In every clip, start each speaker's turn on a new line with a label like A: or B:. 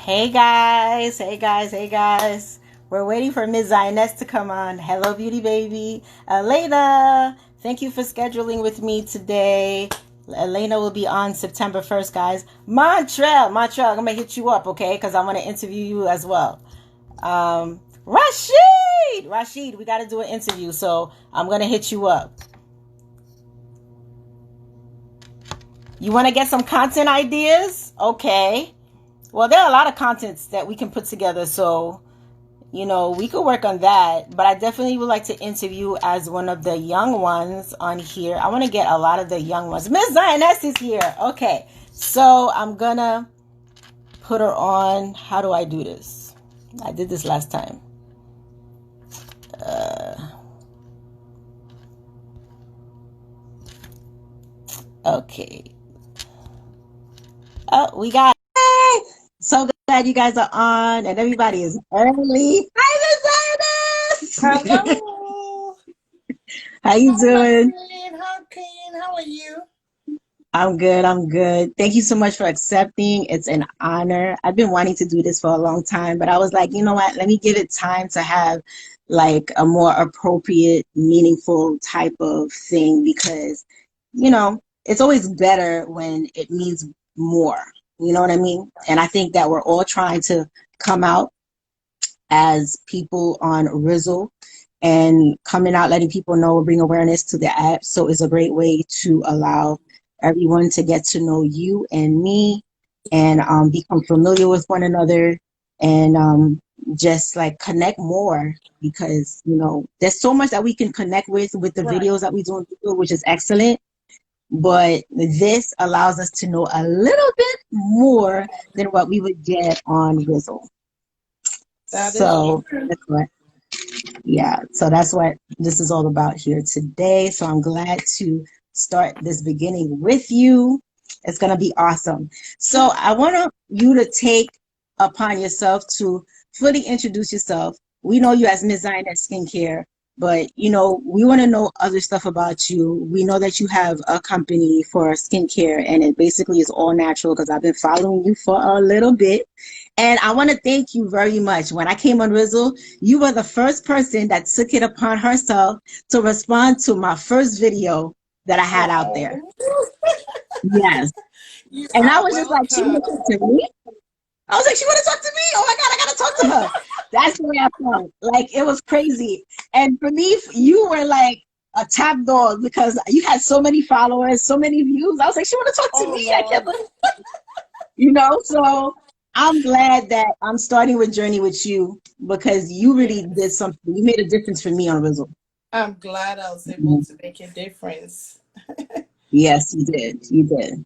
A: Hey guys, hey guys, hey guys. We're waiting for Ms. Zionness to come on. Hello, beauty baby. Elena, thank you for scheduling with me today. Elena will be on September 1st, guys. Montreal, I'm going to hit you up, okay? Because I want to interview you as well. Rashid, we got to do an interview, so I'm going to hit you up. You want to get some content ideas? Okay. Well, there are a lot of contents that we can put together, so, we could work on that. But I definitely would like to interview as one of the young ones on here. I want to get a lot of the young ones. Miss Zionness is here. Okay, so I'm going to put her on. How do I do this? I did this last time. Okay. Oh, we got it. So glad you guys are on and everybody is early. Hi, Miss Zionness.
B: Hello.
A: How you doing?
B: How are you?
A: I'm good. Thank you so much for accepting. It's an honor. I've been wanting to do this for a long time, but I was like, you know what? Let me give it time to have like a more appropriate, meaningful type of thing because, it's always better when it means more. You know what I mean? And I think that we're all trying to come out as people on Rizzle and coming out, letting people know, bring awareness to the app. So it's a great way to allow everyone to get to know you and me and become familiar with one another and just like connect more because, there's so much that we can connect with the
B: Right.
A: videos that we do on YouTube, which is excellent. But this allows us to know a little bit more than what we would get on Rizzle. So that's what, yeah, so that's what this is all about here today. So I'm glad to start this beginning with you. It's going to be awesome. So I want you to take upon yourself to fully introduce yourself. We know you as Ms. Zionness Skincare, but we want to know other stuff about you. We know that you have a company for skincare and it basically is all natural because I've been following you for a little bit. And I want to thank you very much. When I came on Rizzle, you were the first person that took it upon herself to respond to my first video that I had out there. Yes. And I was just like, she want to talk to me? I was like, she want to talk to me? Oh my God, I got to talk to her. That's the way I felt. Like, it was crazy. And for me, you were like a top dog because you had so many followers, so many views. I was like, she want to talk to me? I can't believe, so I'm glad that I'm starting with Journey with you because you really did something. You made a difference for me on Rizzle.
B: I'm glad I was able to make a difference.
A: Yes, you did. You did.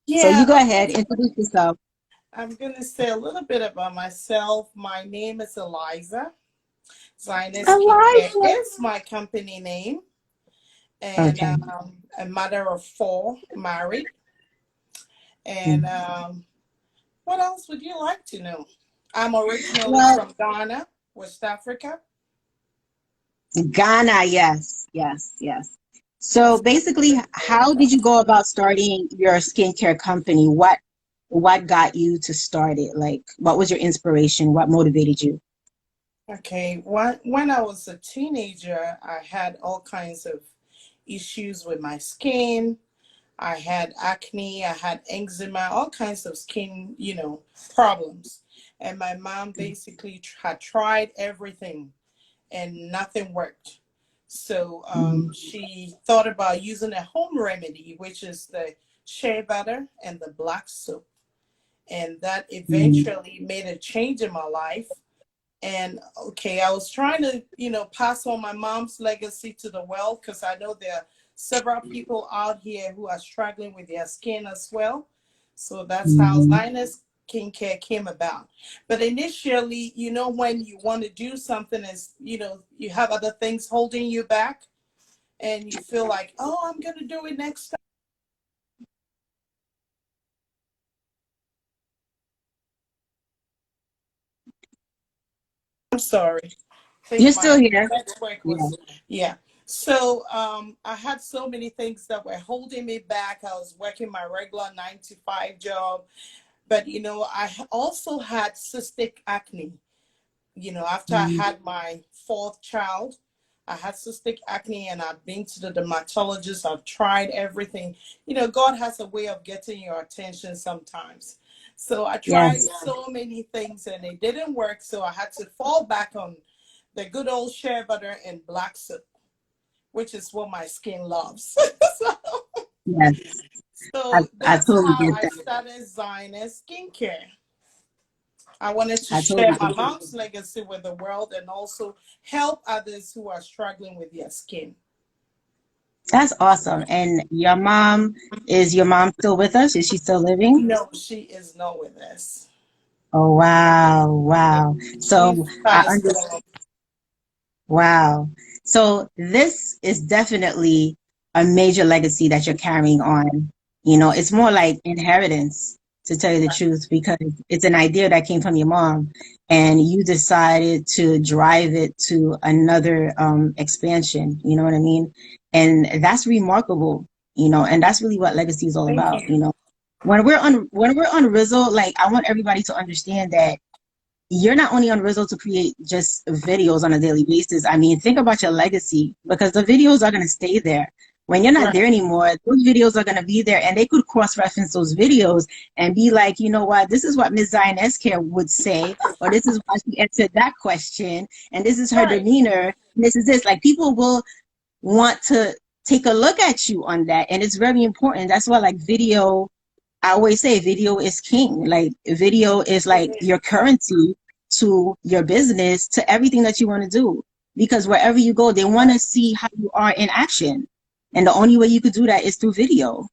B: Yeah.
A: So you go ahead, introduce yourself.
B: I'm going to say a little bit about myself. My name is Eliza. Zionness Skincare is my company name. And
A: Okay.
B: a mother of 4, married. And what else would you like to know? I'm originally from Ghana, West Africa.
A: Ghana, yes. So basically, how did you go about starting your skincare company? What got you to start it? Like, what was your inspiration? What motivated you?
B: Okay, when I was a teenager, I had all kinds of issues with my skin. I had acne, I had eczema, all kinds of skin, problems. And my mom basically had tried everything and nothing worked. So she thought about using a home remedy, which is the shea butter and the black soap. And that eventually made a change in my life. And okay, I was trying to, pass on my mom's legacy to the world because I know there are several people out here who are struggling with their skin as well. So that's how Zionness Skincare came about. But initially, when you want to do something is, you have other things holding you back and you feel like, oh, I'm going to do it next time. I'm sorry.
A: You're still here.
B: Yeah. So I had so many things that were holding me back. I was working my regular 9-to-5 job. But I also had cystic acne. After I
A: Mm,
B: had my fourth child, I had cystic acne, and I've been to the dermatologist. I've tried everything. God has a way of getting your attention sometimes. So I tried
A: yes,
B: so many things and it didn't work. So I had to fall back on the good old shea butter and black soap, which is what my skin loves. so,
A: yes.
B: so
A: I
B: that's
A: totally
B: how
A: get
B: I
A: that.
B: started Zionness Skincare. I wanted to
A: I
B: share
A: totally
B: my
A: get that.
B: mom's legacy with the world and also help others who are struggling with their skin.
A: That's awesome. And your mom still with us? Is she still living?
B: No, she is not with us.
A: Oh, wow, wow. So
B: She's
A: I
B: passed
A: understand.
B: on.
A: Wow. So this is definitely a major legacy that you're carrying on. It's more like inheritance, to tell you the truth, because it's an idea that came from your mom and you decided to drive it to another expansion. You know what I mean? And that's remarkable, and that's really what legacy is all
B: Thank
A: about.
B: you.
A: When we're on Rizzle, like I want everybody to understand that you're not only on Rizzle to create just videos on a daily basis. I mean, think about your legacy because the videos are going to stay there. When you're not
B: Right.
A: there anymore, those videos are going to be there and they could cross-reference those videos and be like, you know what, this is what Ms. Zionness Skincare would say, or this is why she answered that question, and this is her
B: Right.
A: demeanor, and this is this. Like, people will want to take a look at you on that, and it's very important. That's why, like, I always say video is king. Like, video is
B: It
A: like your
B: is.
A: currency to your business, to everything that you want to do. Because wherever you go, they want to see how you are in action. And the only way you could do that is through video.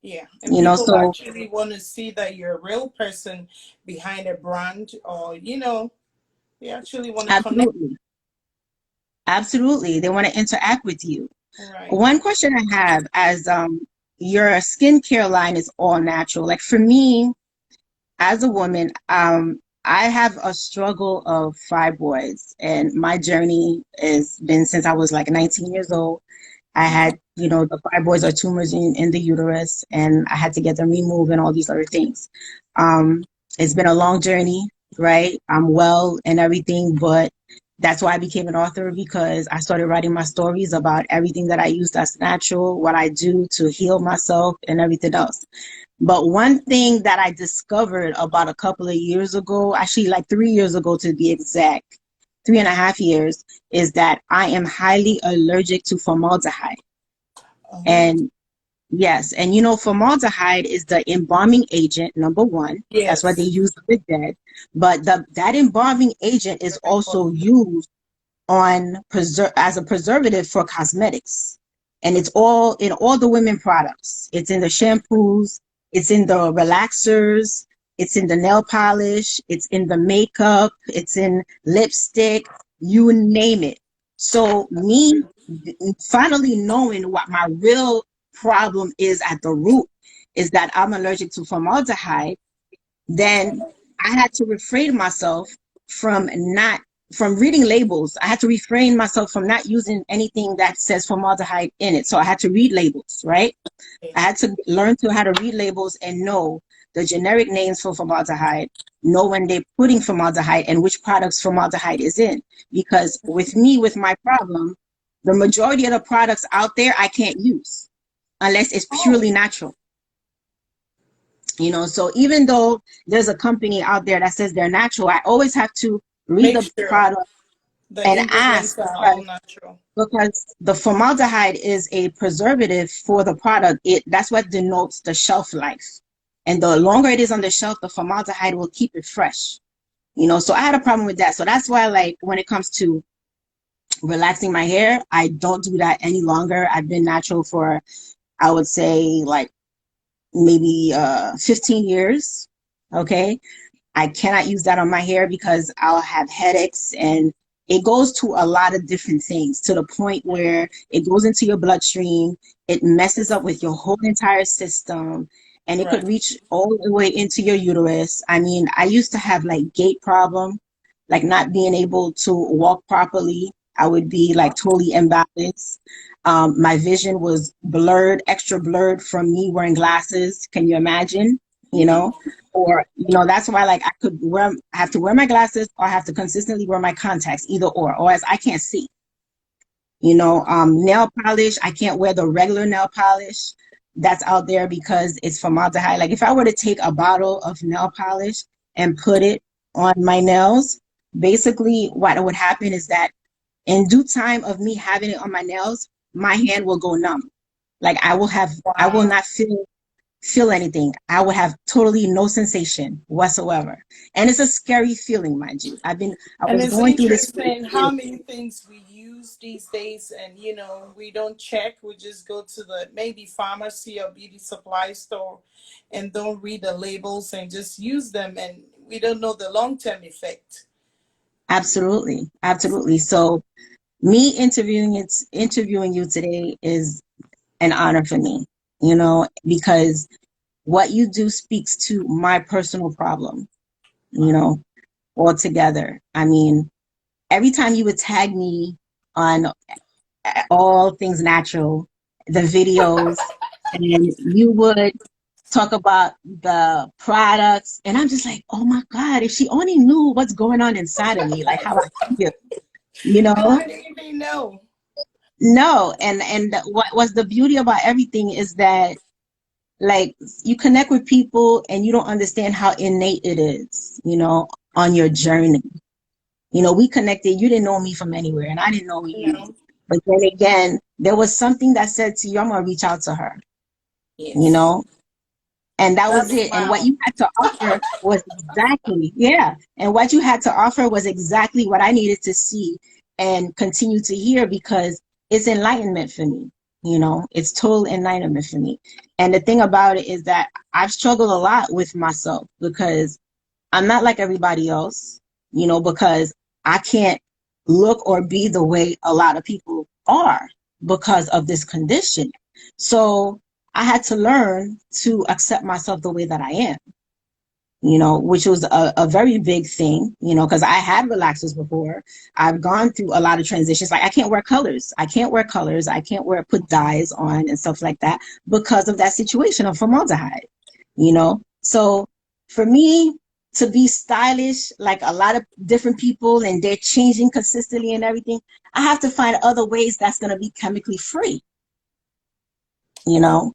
B: Yeah. And people
A: So
B: actually want to see that you're a real person behind a brand, or, they actually want to connect.
A: absolutely. Absolutely. They want to interact with you.
B: Right.
A: One question I have, as your skincare line is all natural. Like, for me, as a woman, I have a struggle of fibroids, and my journey has been since I was like 19 years old. I
B: Okay.
A: had, the fibroids are tumors in the uterus, and I had to get them removed and all these other things. Um, it's been a long journey, right? I'm well and everything, but that's why I became an author, because I started writing my stories about everything that I use that's natural, what I do to heal myself and everything else. But one thing that I discovered about a couple of years ago, actually like 3 years ago to be exact, 3.5 years, is that I am highly allergic to formaldehyde.
B: Oh,
A: And yes, and formaldehyde is the embalming agent, number one. That's what they
B: yes.
A: use with dead. But that embalming agent is
B: Very
A: also
B: important.
A: used as a preservative for cosmetics, and it's all in all the women products. It's in the shampoos, it's in the relaxers, it's in the nail polish, it's in the makeup, it's in lipstick, you name it. So me finally knowing what my real problem is at the root is that I'm allergic to formaldehyde, then I had to refrain myself from not from reading labels. I had to refrain myself from not using anything that says formaldehyde in it. So I had to read labels, right? I had to learn to how to read labels and know the generic names for formaldehyde, know when they're putting formaldehyde and which products formaldehyde is in. Because with me, with my problem, the majority of the products out there I can't use unless it's
B: Oh,
A: purely natural. So even though there's a company out there that says they're natural, I always have to read
B: make
A: the
B: sure
A: product
B: the
A: and
B: ingredients
A: ask,
B: are all
A: because
B: natural.
A: the formaldehyde is a preservative for the product. That's what denotes the shelf life. And the longer it is on the shelf, the formaldehyde will keep it fresh. So I had a problem with that. So that's why, like, when it comes to relaxing my hair, I don't do that any longer. I've been natural for, I would say, like, maybe 15 years. Okay. I cannot use that on my hair because I'll have headaches, and it goes to a lot of different things, to the point where it goes into your bloodstream, it messes up with your whole entire system, and it could
B: Right.
A: reach all the way into your uterus. I mean, I used to have like gait problem, like not being able to walk properly. I would be like totally imbalanced. My vision was blurred, extra blurred from me wearing glasses. Can you imagine? You know? Or, that's why, like, I have to wear my glasses, or I have to consistently wear my contacts, either or else I can't see. Nail polish, I can't wear the regular nail polish that's out there because it's formaldehyde. Like, if I were to take a bottle of nail polish and put it on my nails, basically what would happen is that in due time of me having it on my nails, my hand will go numb. Like, I will
B: Wow.
A: not feel anything. I would have totally no sensation whatsoever. And it's a scary feeling, mind you. I
B: And
A: was
B: it's
A: going through this for
B: interesting how
A: years.
B: many things we use these days, and we don't check. We just go to the maybe pharmacy or beauty supply store and don't read the labels and just use them, and we don't know the long-term effect.
A: Absolutely. Absolutely. So me interviewing you today is an honor for me, because what you do speaks to my personal problem, altogether. I mean, every time you would tag me on all things natural, the videos, and you would talk about the products, and I'm just like, oh my God, if she only knew what's going on inside of me, like how I feel, you
B: And
A: know?
B: I didn't even know.
A: No, and what was the beauty about everything is that, like, you connect with people and you don't understand how innate it is, on your journey. We connected, you didn't know me from anywhere, and I didn't know you.
B: No.
A: But then again, there was something that said to you, I'm gonna reach out to her, you
B: Yes.
A: know? And that
B: That
A: was it. And what
B: smile.
A: you had to offer was exactly, yeah. And what you had to offer was exactly what I needed to see and continue to hear, because it's enlightenment for me. It's total enlightenment for me. And the thing about it is that I've struggled a lot with myself because I'm not like everybody else, because I can't look or be the way a lot of people are because of this condition. So I had to learn to accept myself the way that I am, which was a very big thing, because I had relaxers before. I've gone through a lot of transitions. Like, I can't wear colors. I can't wear colors. I can't put dyes on and stuff like that because of that situation of formaldehyde. So for me to be stylish, like a lot of different people, and they're changing consistently and everything, I have to find other ways that's going to be chemically free. you
B: Wow.
A: know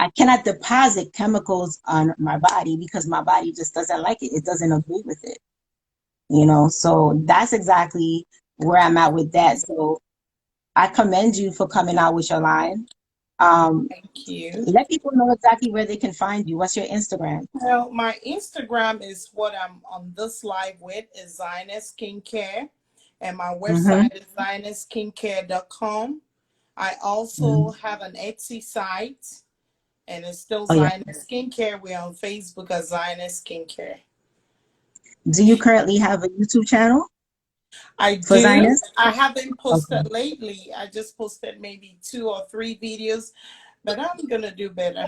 A: I cannot deposit chemicals on my body because my body just doesn't like it. It doesn't agree with it. So that's exactly where I'm at with that. So I commend you for coming out with your line. um
B: Thank you.
A: Let people know exactly where they can find you. What's your Instagram?
B: Well, my Instagram is what I'm on this live with, is Zionness Skincare, and my
A: Mm-hmm.
B: website is zionessskincare.com. I also have an Etsy site, and it's still
A: Oh yeah.
B: Zionness Skincare. We're on Facebook as Zionness Skincare.
A: Do you currently have a YouTube channel
B: I
A: for
B: do.
A: Zionness?
B: I haven't
A: Okay.
B: posted lately. I just posted maybe 2 or 3 videos, but I'm gonna do better.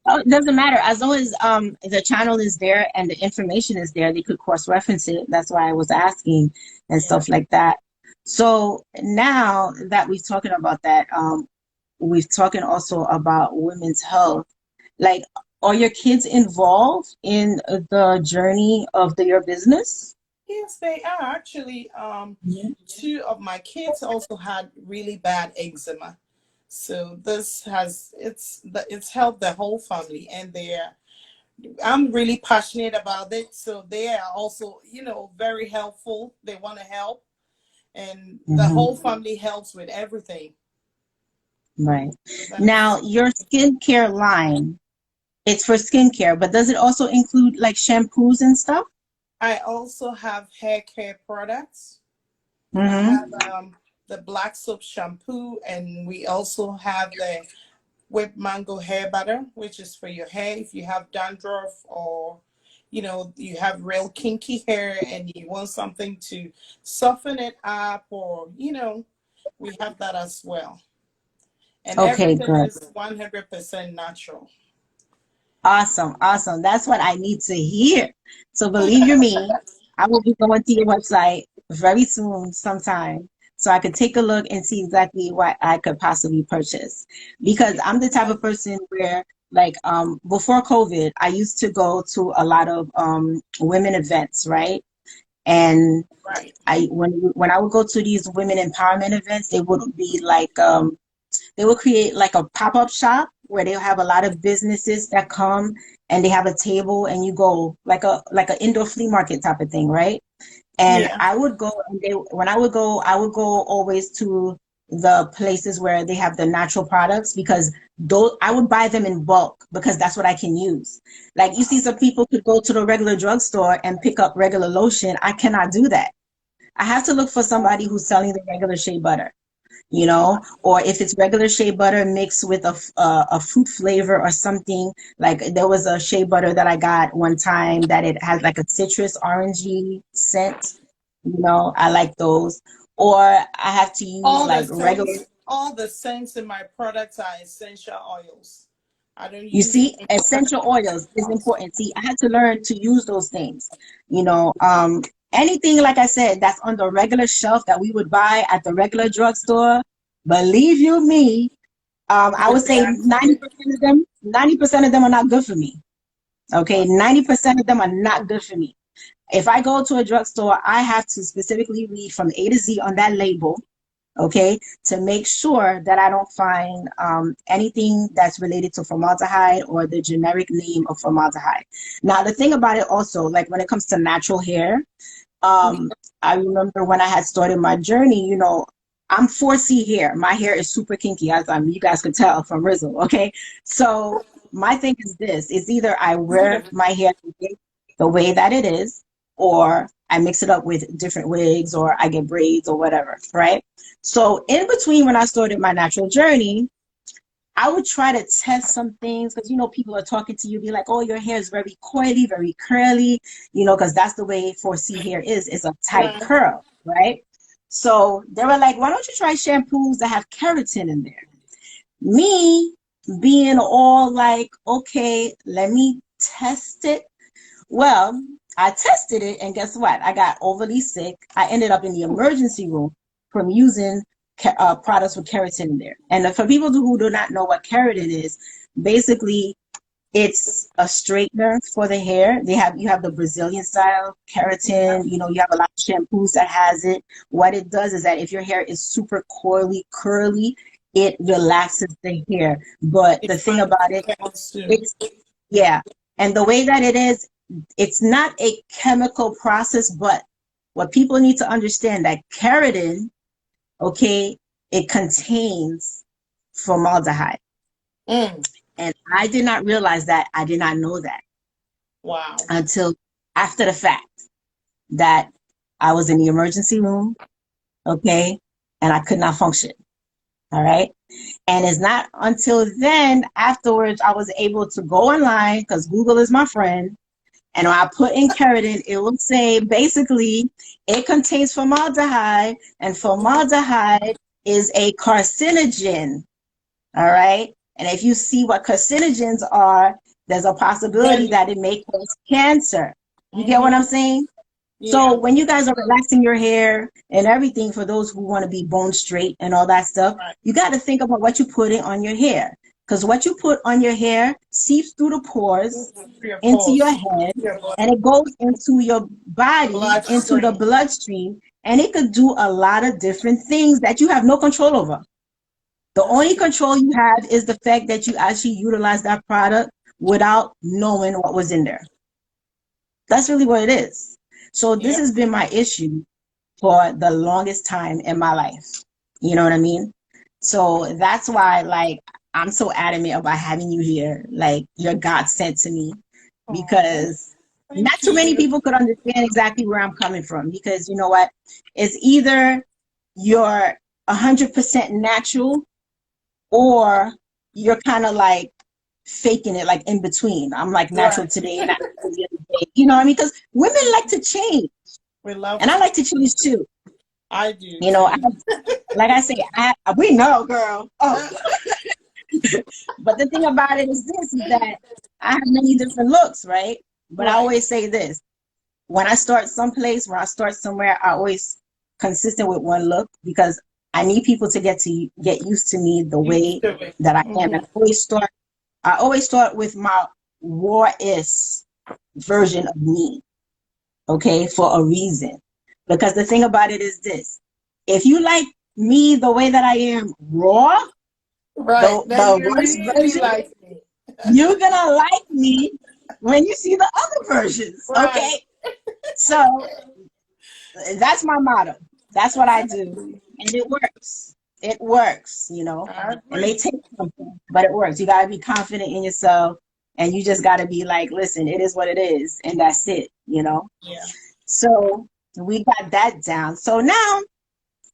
A: Oh, it doesn't matter as long as the channel is there and the information is there. They could cross reference it. That's why I was asking and
B: Yeah.
A: stuff like that. So now that we're talking about that, we're talking also about women's health. Like, are your kids involved in the journey of your business?
B: Yes, they are actually.
A: Mhm.
B: 2 of my kids also had really bad eczema, so this has it's helped the whole family, and they're I'm really passionate about it. So they are also very helpful. They want to help, and the
A: Mhm.
B: whole family helps with everything.
A: Right.
B: So that's
A: Now, your skincare line, it's for skincare, but does it also include like shampoos and stuff?
B: I also have hair care products. I have
A: Mm-hmm.
B: the black soap shampoo, and we also have the whipped mango hair butter, which is for your hair if you have dandruff, or you have real kinky hair and you want something to soften it up, or we have that as well. And
A: Okay,
B: everything
A: good.
B: is 100% natural.
A: Awesome, awesome. That's what I need to hear. So believe you me, I will be going to your website very soon, sometime, so I could take a look and see exactly what I could possibly purchase. Because I'm the type of person where like before COVID, I used to go to a lot of women events, right? And
B: Right.
A: when I would go to these women empowerment events, they would be like they will create like a pop-up shop where they'll have a lot of businesses that come and they have a table and you go like an indoor flea market type of thing, right? And
B: Yeah.
A: I would go and when I would go always to the places where they have the natural products because those I would buy them in bulk because that's what I can use. Like you see some people could go to the regular drugstore and pick up regular lotion. I cannot do that. I have to look for somebody who's selling the regular shea butter, you know, or if it's regular shea butter mixed with a fruit flavor or something. Like there was a shea butter that I got one time that it has like a citrus orangey scent. You know, I like those. Or I have to use like regular.
B: All the scents in my products are essential oils. I don't
A: You
B: use
A: see,
B: any
A: essential oils is important. See, I had to learn to use those things. You know, anything like I said that's on the regular shelf that we would buy at the regular drugstore. Believe you me, I would say
B: reactivate.
A: 90% of them, 90% of them are not good for me. Okay, 90% of them are not good for me. If I go to a drugstore, I have to specifically read from A to Z on that label, okay, to make sure that I don't find anything that's related to formaldehyde or the generic name of formaldehyde. Now, the thing about it also, like when it comes to natural hair, I remember when I had started my journey, you know, I'm 4C hair. My hair is super kinky, as you guys could tell from Rizzle, okay? So my thing is this, it's either I wear my hair the way that it is, or I mix it up with different wigs, or I get braids or whatever, right? So in between when I started my natural journey, I would try to test some things because, you know, people are talking to you, be like, oh, your hair is very coily, very curly, you know, because that's the way 4C hair is. It's a tight curl, right? So they were like, why don't you try shampoos that have keratin in there? Me being all like, okay, let me test it. Well, I tested it, and guess what? I got overly sick. I ended up in the emergency room from using products with keratin in there. And for people who do not know what keratin is, basically it's a straightener for the hair. You have the Brazilian style keratin. You know, you have a lot of shampoos that has it. What it does is that if your hair is super coily, curly, it relaxes the hair. But the thing about it, it's yeah. And the way that it is, it's not a chemical process, but what people need to understand that keratin, okay, it contains formaldehyde.
B: Mm.
A: And I did not realize that. I did not know that
B: Wow.
A: until after the fact that I was in the emergency room, okay, and I could not function. All right. And it's not until then, afterwards, I was able to go online because Google is my friend. And when I put in keratin, it will say basically it contains formaldehyde, and formaldehyde is a carcinogen. All right. And if you see what carcinogens are, there's a possibility that it may cause cancer. You get what I'm saying? So
B: Yeah.
A: when you guys are relaxing your hair and everything, for those who want to be bone straight and all that stuff, you got to think about what you put in on your hair. Because what you put on your hair seeps through the pores into your head, and it goes into your body, into the bloodstream, and it could do a lot of different things that you have no control over. The only control you have is the fact that you actually utilize that product without knowing what was in there. That's really what it is. So this has been my issue for the longest time in my life. You know what I mean? So that's why, like, I'm so adamant about having you here. Like, you're God sent to me, because not too many people could understand exactly where I'm coming from. Because you know what? It's either you're 100% natural, or you're kind of like faking it, like in between. I'm like natural today, natural the other day. You know what I mean? Because women like to change.
B: We love
A: And I like to change too.
B: I do
A: You know,
B: too.
A: like I say, we know, girl. Oh. But the thing about it is this, is that I have many different looks, right? But I always say this. When I start someplace, when I start somewhere, I always consistent with one look, because I need people to get used to me the way that I am. And I always start I always start with my rawest version of me, okay, for a reason. Because the thing about it is this: if you like me the way that I am raw,
B: Right. Then
A: the
B: you
A: worst
B: really
A: version,
B: like me.
A: you're gonna like me when you see the other versions,
B: Right.
A: okay? So that's my motto. That's what I do.
B: Exactly.
A: And it works. It works, you know.
B: I
A: It may
B: agree.
A: take something, but it works. You gotta be confident in yourself, and you just gotta be like, listen, it is what it is, and that's it, you know.
B: Yeah.
A: So we got that down. So now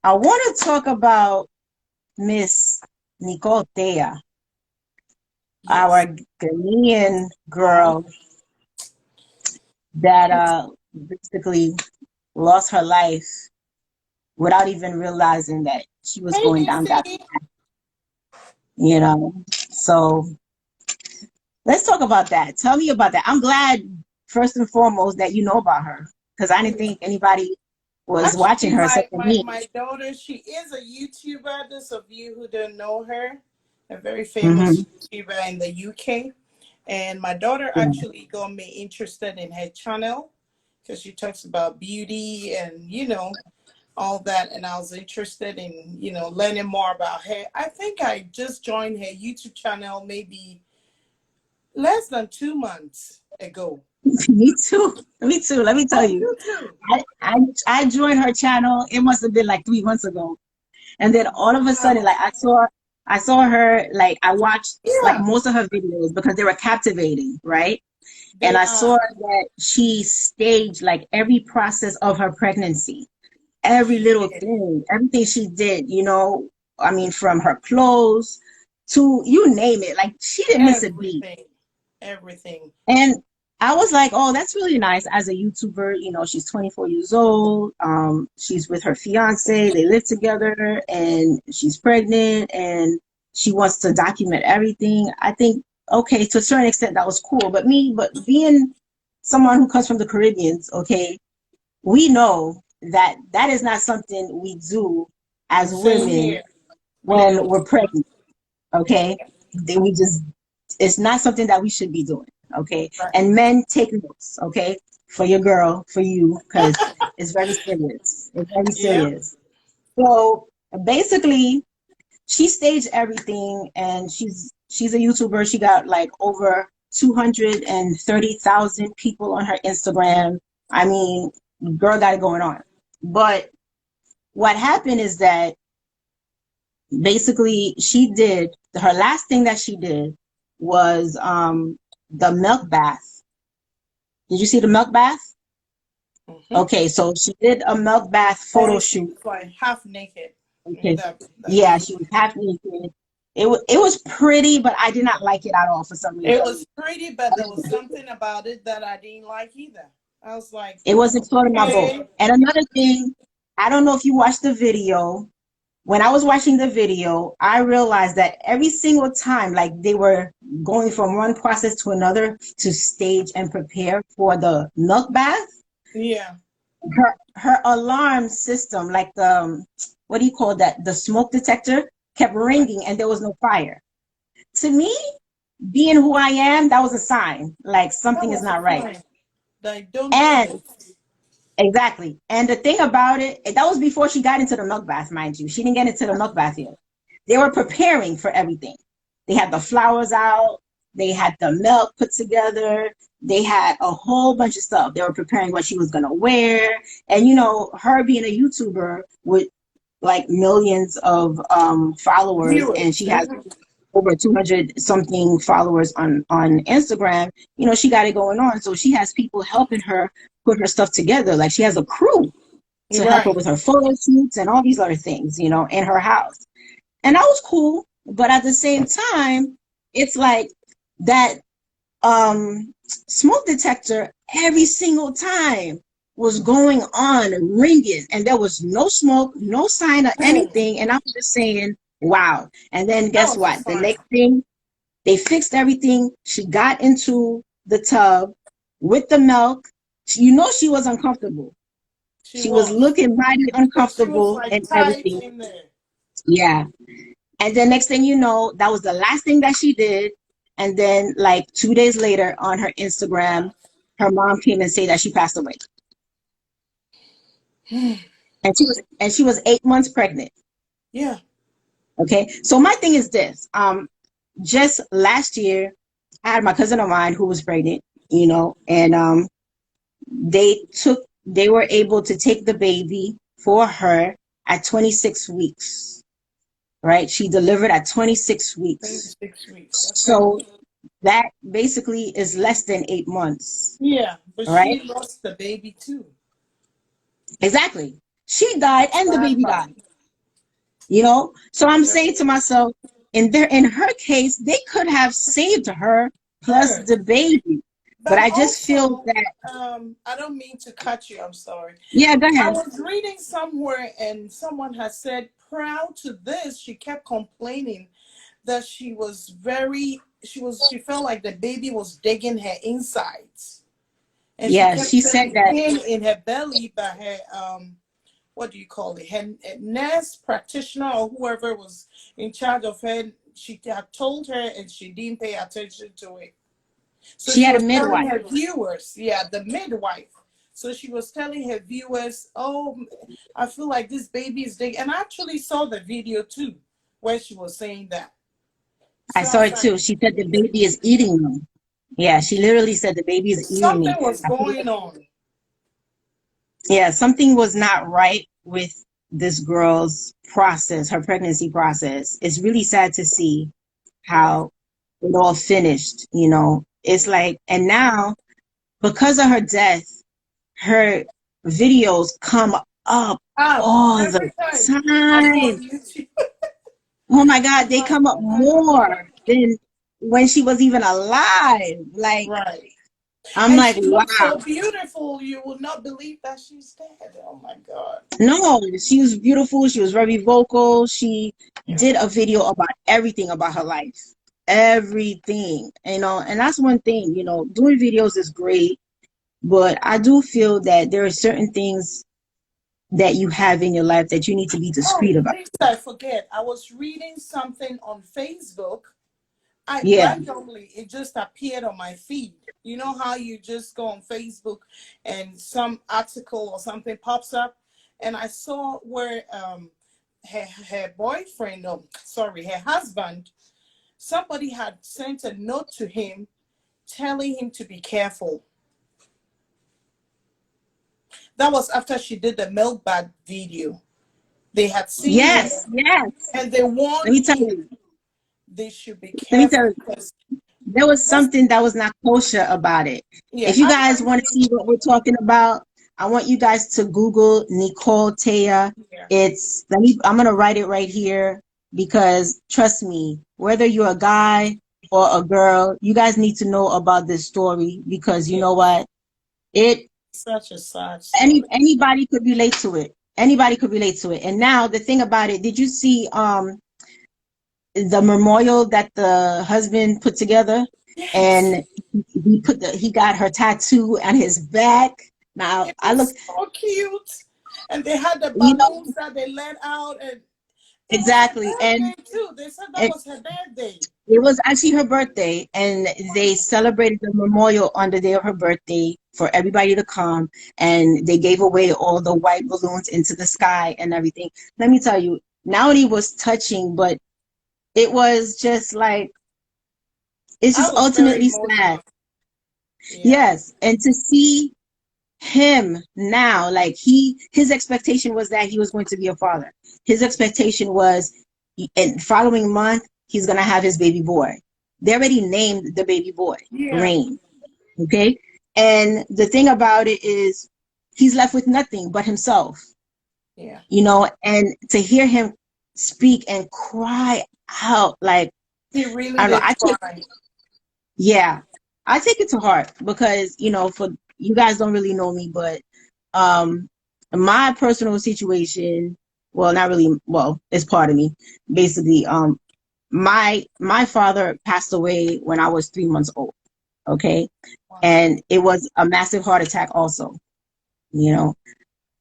A: I want to talk about Miss Nicole Taya,
B: Yes.
A: our Ghanaian
B: Oh,
A: girl that basically lost her life without even realizing that she was
B: hey,
A: going down that,
B: Nisi.
A: you know. So let's talk about that. Tell me about that. I'm glad, first and foremost, that you know about her, because I didn't think anybody was watching
B: Actually,
A: her except
B: my,
A: for
B: my,
A: me.
B: my daughter, she is a YouTuber. Those of you who don't know her, a very famous
A: Mm-hmm.
B: YouTuber in the UK. And my daughter actually got me interested in her channel because she talks about beauty and, all that. And I was interested in, learning more about her. I think I just joined her YouTube channel maybe less than 2 months ago.
A: Me too. Me too. Let me tell
B: Oh,
A: you.
B: you too.
A: I joined her channel. It must have been like 3 months ago. And then all of a sudden,
B: Wow.
A: like I saw her, like I watched like
B: Yeah,
A: most of her videos because they were captivating, right? And
B: they
A: I
B: are.
A: saw that she staged like every process of her pregnancy, every
B: She
A: little
B: did
A: thing, everything she did, you know. I mean, from her clothes to you name it, like she didn't miss a beat.
B: everything. Everything.
A: And I was like, oh, that's really nice as a YouTuber. You know, she's 24 years old. She's with her fiance. They live together and she's pregnant and she wants to document everything. I think, okay, to a certain extent, that was cool. But being someone who comes from the Caribbean, okay, we know that that is not something we do as
B: Same
A: women
B: here. We
A: when
B: don't.
A: we're pregnant, okay? Then we just, it's not something that we should be doing, okay?
B: Right.
A: And men, take notes, okay? For your girl, for you, because it's very serious. It's very
B: Yep.
A: serious. So basically, she staged everything, and she's a YouTuber. She got like over 230,000 people on her Instagram. I mean, girl got it going on. But what happened is that basically she did her last thing that she did was the milk bath. Did you see the milk bath?
B: Mm-hmm.
A: Okay, so she did a milk bath photo
B: And she
A: shoot.
B: was like half naked in
A: Okay,
B: the
A: yeah,
B: video.
A: she was half naked. It was pretty, but I did not like it at all for some
B: It
A: reason.
B: was pretty, but there was something about it that I didn't like either. I was like,
A: It wasn't floating my boat.
B: okay,
A: And another thing, I don't know if you watched the video. When I was watching the video, I realized that every single time, like they were going from one process to another to stage and prepare for the milk bath,
B: yeah,
A: her alarm system, like the what do you call that? The smoke detector kept
B: right.
A: ringing and there was no fire. To me, being who I am, that was a sign like
B: That
A: something is
B: was a
A: not right.
B: fine. Like, don't do
A: And
B: this.
A: exactly. And the thing about it, that was before she got into the milk bath, mind you. She didn't get into the milk bath yet. They were preparing for everything. They had the flowers out, they had the milk put together, they had a whole bunch of stuff. They were preparing what she was gonna wear. And you know, her being a YouTuber with like millions of followers, and
B: Viewers.
A: she has over 200 something followers on Instagram. You know, she got it going on, so she has people helping her put her stuff together. Like she has a crew to help her
B: Right.
A: with her photo shoots and all these other things, you know, in her house. And that was cool, but at the same time, it's like that smoke detector every single time was going on ringing, and there was no smoke, no sign of
B: Hmm.
A: anything. And I was just saying, wow. And then
B: That
A: guess
B: was a
A: what? The
B: fine.
A: next thing, they fixed everything. She got into the tub with the milk. You know, she was uncomfortable.
B: She
A: She was
B: was.
A: looking mighty
B: Because she was
A: uncomfortable
B: like
A: and
B: tight
A: everything.
B: in there.
A: Yeah. And then next thing you know, that was the last thing that she did. And then like 2 days later on her Instagram, her mom came and said that she passed away. And she was 8 months pregnant.
B: Yeah.
A: Okay. So my thing is this. Just last year, I had my cousin of mine who was pregnant, and they were able to take the baby for her at 26 weeks, right? She delivered at 26 weeks.
B: 26 weeks. Okay.
A: So that basically is less than 8 months,
B: Yeah, but
A: right?
B: she lost the baby too.
A: Exactly. She died and the
B: Sad
A: baby
B: part.
A: died, you know? So I'm saying to
B: Very
A: myself, in her case, they could have saved her plus
B: sure.
A: the baby. But
B: But
A: I just feel
B: also,
A: that,
B: I don't mean to cut you. I'm sorry.
A: yeah, go
B: I
A: ahead.
B: was reading somewhere, and someone has said, prior to this, she kept complaining that she felt like the baby was digging her insides, and she
A: Yeah,
B: kept
A: she said
B: feeling
A: that.
B: pain in her belly. But her what do you call it? Her nurse practitioner or whoever was in charge of her, she had told her, and she didn't pay attention to it. So
A: She
B: she
A: had a
B: was telling
A: midwife.
B: her viewers, yeah, the midwife. So she was telling her viewers, oh, I feel like this baby is big. And I actually saw the video too, where she was saying that.
A: I
B: So I
A: saw
B: was
A: it
B: like,
A: too. She said the baby is eating me. Yeah, she literally said the baby is eating
B: something
A: me.
B: was going on.
A: Yeah, something was not right with this girl's process, her pregnancy process. It's really sad to see
B: Very.
A: how it all finished. It's like, and now because of her death, her videos come up all the
B: Every time I go
A: time.
B: on YouTube,
A: Oh my God,
B: I'm
A: they
B: like,
A: come up
B: oh my God.
A: more than when she was even alive. Like,
B: Right.
A: I'm
B: And
A: like,
B: she looks
A: wow.
B: so beautiful. You will not believe that she's dead. Oh my God.
A: No, she was beautiful. She was very vocal. She
B: Yeah.
A: did a video about everything about her life. Everything, and that's one thing, doing videos is great, but I do feel that there are certain things that you have in your life that you need to be discreet
B: Oh,
A: about.
B: next I forget. I was reading something on Facebook. I
A: Yeah.
B: randomly it just appeared on my feed. You know how you just go on Facebook and some article or something pops up, and I saw where her boyfriend, oh sorry, her husband, somebody had sent a note to him telling him to be careful. That was after she did the milk bag video. They had seen
A: Yes,
B: her
A: yes.
B: and they
A: Let
B: warned
A: me tell
B: him
A: you.
B: they should be
A: Let me tell
B: careful
A: you.
B: because
A: There was
B: this,
A: something that was not kosher about it.
B: yeah,
A: If you
B: I
A: guys
B: went
A: want to see what we're talking about, I want you guys to Google Nicole Taya.
B: here.
A: I'm gonna write it right here because trust me, whether you're a guy or a girl, you guys need to know about this story because you know
B: Yes,
A: what? It
B: such a sad story.
A: anybody could relate to it. Anybody could relate to it. And now the thing about it, did you see the memorial that the husband put together,
B: Yes,
A: and he got her tattoo on his back. Now
B: it
A: I look,
B: was so cute. And they had the
A: you know,
B: balloons that they let out, and it was her
A: exactly, and
B: birthday too. They said that
A: it,
B: was her birthday.
A: it was actually her birthday, and they
B: Wow.
A: celebrated the memorial on the day of her birthday for everybody to come, and they gave away all the white balloons into the sky and everything. Let me tell you, not only was touching, but it was just like, it's
B: I
A: just
B: was very
A: ultimately sad.
B: emotional. Yeah.
A: Yes, and to see him now, like his expectation was that he was going to be a father. His expectation was in following month he's going to have his baby boy. They already named the baby boy
B: Yeah.
A: Rain. Okay, and the thing about it is he's left with nothing but himself.
B: Yeah.
A: And to hear him speak and cry out, like,
B: He really
A: I don't know,
B: did try.
A: yeah, I take it to heart because, for you guys don't really know me, but um my personal situation, well, not really, well, it's part of me. Basically, my father passed away when I was 3 months old. Okay.
B: Wow.
A: And it was a massive heart attack also. You know,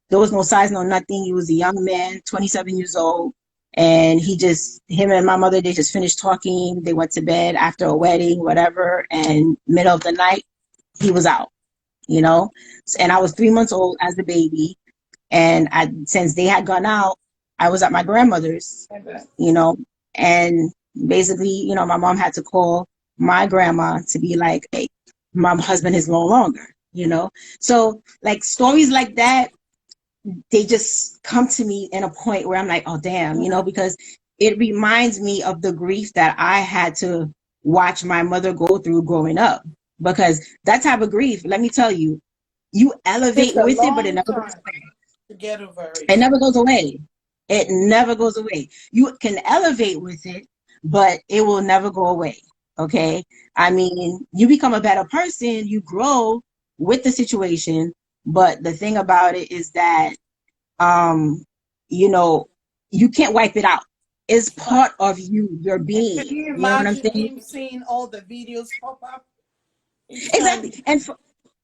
A: there was no size, no nothing. He was a young man, 27 years old, And him and my mother, they just finished talking. They went to bed after a wedding, whatever. And middle of the night, he was out, you know? And I was 3 months old as the baby. And since they had gone out, I was at my grandmother's, you know, and basically, you know, my mom had to call my grandma to be like, hey, my husband is no longer, you know? So like stories like that, they just come to me in a point where I'm like, oh, damn, you know, because it reminds me of the grief that I had to watch my mother go through growing up. Because that type of grief, let me tell you, you elevate
B: It's a
A: with it, but it
B: long
A: never goes
B: time
A: away.
B: to get over
A: It
B: it.
A: never goes away. It never goes away. You can elevate with it, but it will never go away. Okay. I mean, you become a better person, you grow with the situation. But the thing about it is that, um, you know, you can't wipe it out. It's part of you, your
B: And can
A: being.
B: you
A: You know what I'm
B: imagine
A: saying?
B: him seeing all the videos pop up each time?
A: Exactly.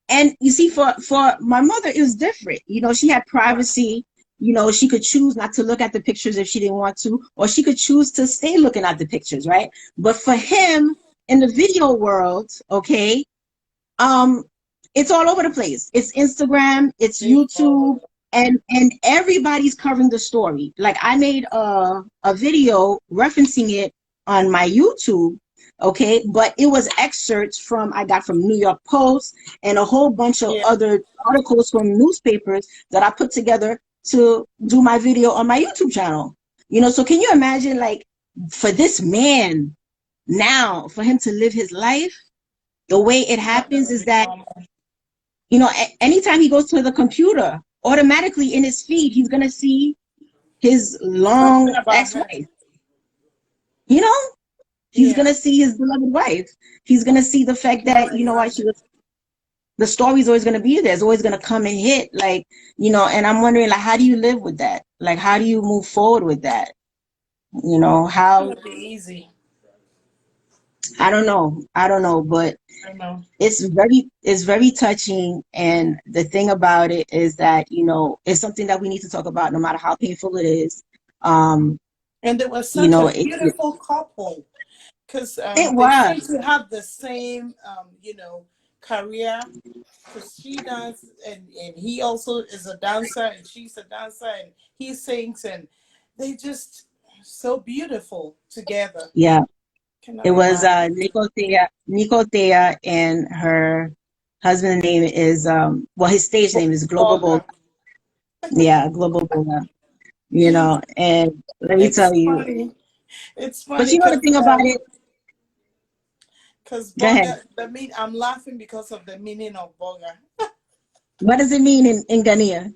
A: And you see, for my mother, it was different. You know, she had
B: Right.
A: privacy. You know, she could choose not to look at the pictures if she didn't want to, or she could choose to stay looking at the pictures, right? But for him, in the video world, okay, um, it's all over the place. It's Instagram, it's
B: They all
A: YouTube, and everybody's covering the story. Like I made a video referencing it on my YouTube, okay, but it was excerpts I got from New York Post and a whole bunch of
B: yeah.
A: other articles from newspapers that I put together to do my video on my YouTube channel. You know, so can you imagine, like, for this man now, for him to live his life the way it
B: Not
A: happens
B: gonna
A: is
B: be
A: that,
B: normal.
A: you know, anytime he goes to the computer, automatically in his feed, he's going to see his
B: Something
A: long
B: about her.
A: ex-wife. You know, he's going
B: Yeah.
A: to see his beloved wife. He's going to see the
B: I
A: fact that,
B: cannot
A: you know what,
B: imagine.
A: the story's always going to be there. It's always going to come and hit, like, you know, and I'm wondering, like, how do you live with that? Like, how do you move forward with that? You know,
B: It's
A: how,
B: gonna be easy.
A: I don't know, but
B: I know.
A: it's very touching. And the thing about it is that, you know, it's something that we need to talk about no matter how painful it is. um
B: And they were
A: you
B: such
A: know,
B: a beautiful couple because
A: it
B: they seem
A: was,
B: to have the same, career. Because she dances and he also is a dancer and she's a dancer and he sings and they just so beautiful together.
A: yeah, it
B: Cannot
A: was
B: imagine.
A: Nicole Taya, and her husband's name is well, his stage name is Global Bola.
B: Bogger.
A: Yeah, Global Bola, you know. And let me tell
B: It's
A: you,
B: funny. It's
A: but
B: funny
A: you know the
B: because
A: thing about it, go ahead.
B: Bogger, I'm laughing because of the meaning of Bogger.
A: What does it mean in Ghanaian?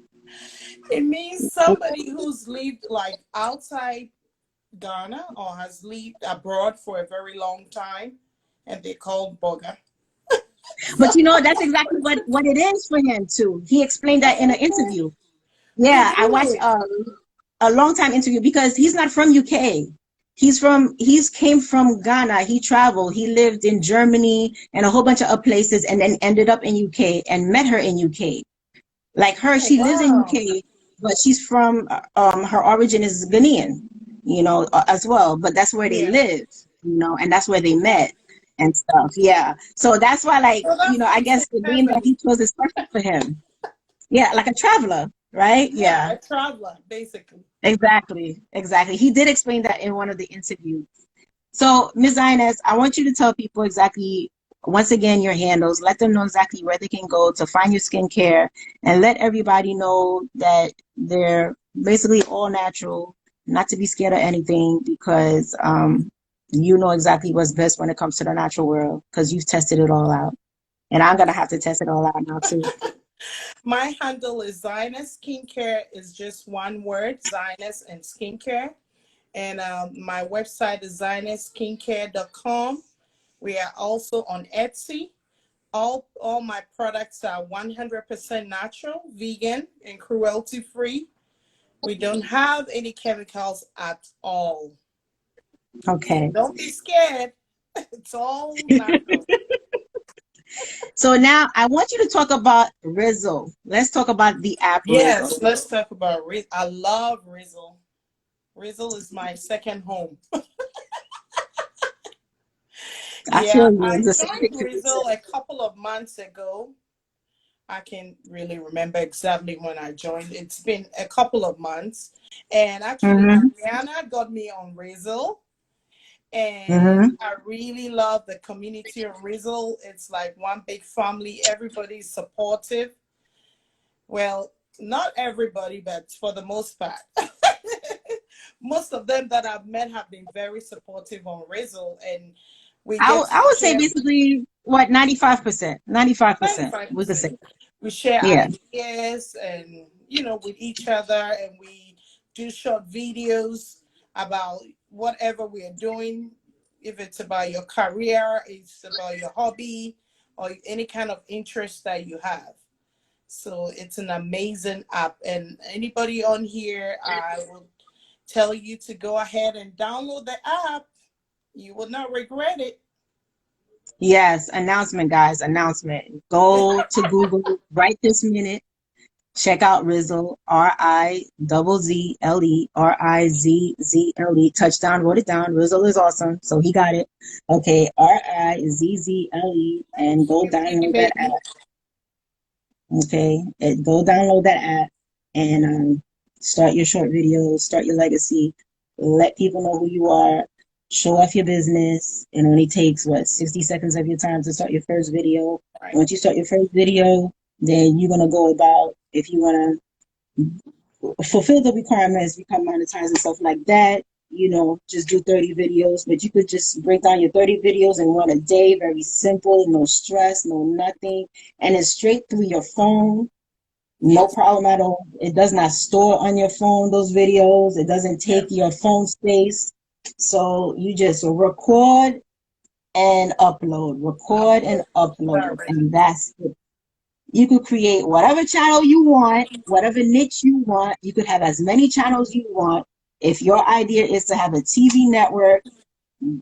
B: It means somebody who's lived like outside Ghana or has lived abroad for a very long time, and they called Bogger. So,
A: But you know, that's exactly what it is for him too. He explained that in an
B: oh,
A: interview.
B: he
A: Yeah, I watched
B: did.
A: a long time interview because he's not from UK. He's came from Ghana. He traveled. He lived in Germany and a whole bunch of other places, and then ended up in UK and met her in UK. Like her,
B: Oh,
A: she lives in
B: wow.
A: UK, but she's from her origin is Ghanaian, you know, as well. But that's where they
B: Yeah.
A: live, you know, and that's where they met and stuff. Yeah. So that's why, like,
B: So
A: you
B: that's
A: know,
B: why
A: I
B: you say
A: guess the name that
B: heavenly.
A: he chose is perfect for him. Yeah, like a traveler, right?
B: Yeah,
A: Yeah.
B: a traveler, basically.
A: Exactly, exactly. He did explain that in one of the interviews. So, Ms. Zionness, I want you to tell people exactly, once again, your handles. Let them know exactly where they can go to find your skincare, and let everybody know that they're basically all natural, not to be scared of anything, because you know exactly what's best when it comes to the natural world, because you've tested it all out. And I'm going to have to test it all out now, too.
B: My handle is Zionness Skincare, is just one word, Zionness and Skincare. And my website is zionessskincare.com. We are also on Etsy. All my products are 100% natural, vegan, and cruelty free. We don't have any chemicals at all. So
A: Okay.
B: don't be scared. It's all natural.
A: So now I want you to talk about Rizzle. Let's talk about the app
B: Yes,
A: Rizzle.
B: let's talk about Rizzle. I love Rizzle. Rizzle is my second home.
A: I feel
B: Yeah,
A: you.
B: I
A: It's the same
B: joined
A: thing for me
B: Rizzle
A: too.
B: a couple of months ago. I can't really remember exactly when I joined. It's been a couple of months. And actually,
A: Mm-hmm.
B: Ariana got me on Rizzle. And
A: Mm-hmm.
B: I really love the community on Rizzle. It's like one big family. Everybody's supportive. Well, not everybody, but for the most part. Most of them that I've met have been very supportive on Rizzle. And we get to
A: I would say
B: share
A: basically what 95%. 95%. We could
B: 95%.
A: say.
B: We share
A: Yeah.
B: ideas and, with each other, and we do short videos about whatever we are doing. If it's about your career, it's about your hobby, or any kind of interest that you have. So it's an amazing app. And anybody on here, I will tell you to go ahead and download the app. You will not regret it.
A: Yes. Announcement, guys. Announcement. Go to Google right this minute. Check out Rizzle, Rizzle, Rizzle. Touchdown, wrote it down. Rizzle is awesome, so he got it. Okay, Rizzle, and go
B: Really,
A: download that app.
B: baby.
A: Okay, and go download that app and start your short videos, start your legacy, let people know who you are, show off your business. It only takes 60 seconds of your time to start your first video.
B: Right.
A: Once you start your first video, then you're gonna go about if you wanna fulfill the requirements, become monetized and stuff like that. Just do 30 videos, but you could just break down your 30 videos in one a day. Very simple, no stress, no nothing. And it's straight through your phone. No
B: Yes.
A: problem at all. It does not store on your phone, those videos. It doesn't take
B: Yes.
A: your phone space. So you just record and upload, record and
B: Upload.
A: upload,
B: Direct.
A: and that's it. You could create whatever channel you want, whatever niche you want. You could have as many channels you want. If your idea is to have a TV network,